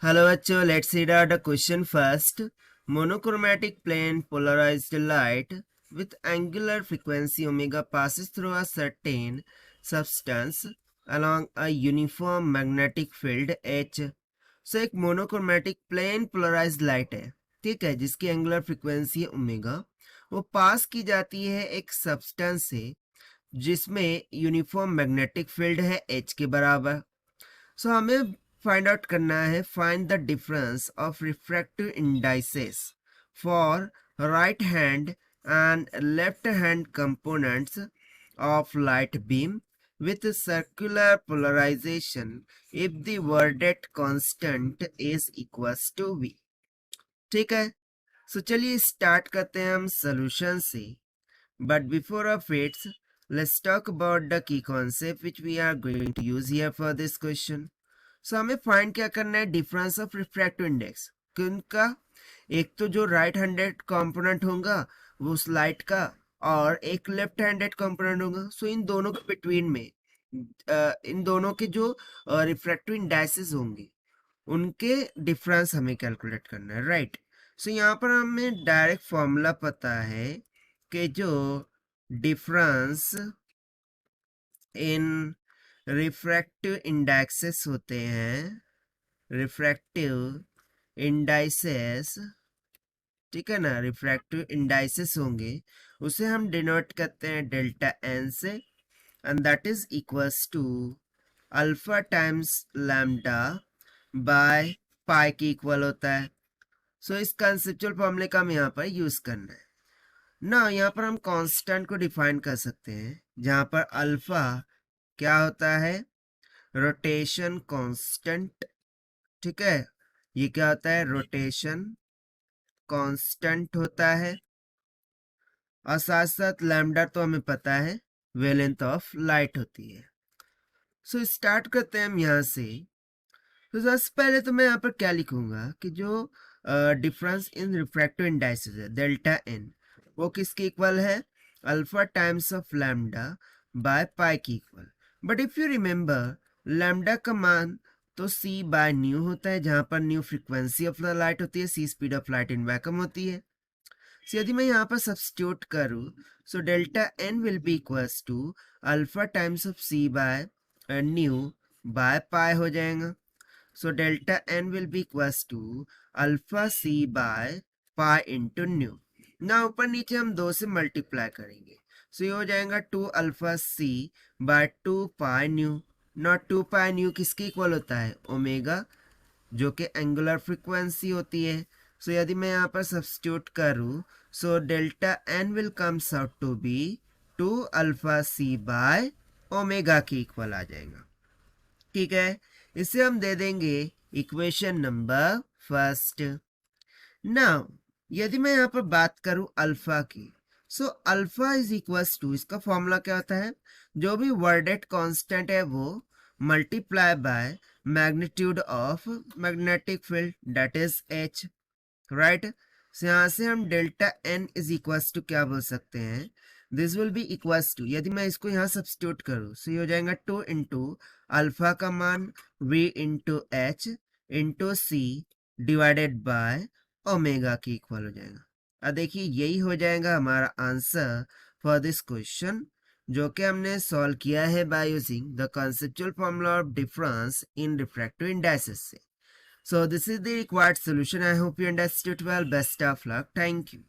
Hello बच्चों, let's read out the question first. Monochromatic plane polarized light with angular frequency omega passes through a certain substance along a uniform magnetic field H. So एक monochromatic plane polarised light है, ठीक है, जिसकी angular frequency है omega. वो पास की जाती है एक सब्सटेंस से जिसमें यूनिफॉर्म मैग्नेटिक फील्ड है H के बराबर। सो हमें फाइंड आउट करना है, find the difference of refractive indices for right hand and left hand components of light beam with circular polarization if the Verdet constant is equals to V। ठीक है, सो चलिए start करते हैं हम सोल्यूशन से। But before of it's let's talk about the key concept which we are going to use here for this question. So हमें find क्या करना है, डिफरेंस ऑफ रिफ्रैक्टिव इंडेक्स किनका। एक तो जो राइट हैंडेड कंपोनेंट होगा वो उस लाइट का, और एक लेफ्ट हैंडेड कंपोनेंट होगा। सो इन दोनों के बिटवीन में इन दोनों के जो रिफ्रैक्टिव इंडाइसेस होंगे उनके डिफरेंस हमें कैलकुलेट करना है, राइट। सो यहाँ पर हमें डायरेक्ट फॉर्मूला पता है कि जो डिफरेंस इन रिफ्रैक्टिव इंडेक्सेस होते हैं, रिफ्रैक्टिव इंडाइसेस, ठीक है ना, रिफ्रैक्टिव इंडाइसेस होंगे, उसे हम डिनोट करते हैं डेल्टा एन से, and that is equals to alpha times lambda by pi के इक्वल होता है। सो इस कंसेप्चुअल फॉर्मूले का हम यहाँ पर यूज करना है ना। यहाँ पर हम कांस्टेंट को डिफाइन कर सकते हैं, जहाँ पर अल्फा क्या होता है, रोटेशन कांस्टेंट, ठीक है। ये क्या होता है, रोटेशन कांस्टेंट होता है, और साथ साथ लैम्डा तो हमें पता है वेवलेंथ ऑफ लाइट होती है। सो स्टार्ट करते हैं हम यहाँ से। तो सबसे पहले तो मैं यहाँ पर क्या लिखूंगा कि जो डिफरेंस इन रिफ्रैक्टिव इंडाइसेस है डेल्टा एन, वो किसके इक्वल है, alpha times of lambda by pi के equal. But if you remember lambda का मान तो सी बाय न्यू होता है, जहां पर nu frequency of the light होती है, c speed of light in vacuum होती है। सो यदि मैं यहाँ पर सब्स्टिट्यूट करूँ, so delta n will be equals to alpha times of c by nu by pi हो जाएगा। So delta n will be equals to alpha C by pi into nu. ना ऊपर नीचे हम 2 से मल्टीप्लाई करेंगे, सो ये हो जाएगा 2 alpha C by 2 pi nu. Not 2 pi nu किसके इक्वल होता है, ओमेगा, जो कि एंगुलर फ्रीक्वेंसी होती है। सो यदि मैं यहाँ पर सब्स्टिट्यूट करूँ, so delta n will comes out to be 2 alpha C by omega के इक्वल आ जाएगा, ठीक है। इसे हम दे देंगे इक्वेशन नंबर फर्स्ट। नाउ यदि मैं यहाँ पर बात करूँ अल्फा की, so alpha is equals to, इसका फॉर्मूला क्या होता है, जो भी वर्डेड कांस्टेंट है वो multiply by magnitude of magnetic field that is H, right. So यहाँ से हम delta n is equals to क्या बोल सकते हैं, this will be equals to, यदि मैं इसको यहाँ सब्स्टिट्यूट करूँ, सो ये हो जाएगा 2 इंटू अल्फा का मान v into H into C divided by omega के इक्वल हो जाएगा। अब देखिए यही हो जाएगा हमारा आंसर फॉर दिस क्वेश्चन, जो कि हमने सॉल्व किया है by using the conceptual formula of difference in refractive indices से। So this is the required solution. I hope you understood well. Best of luck. Thank you.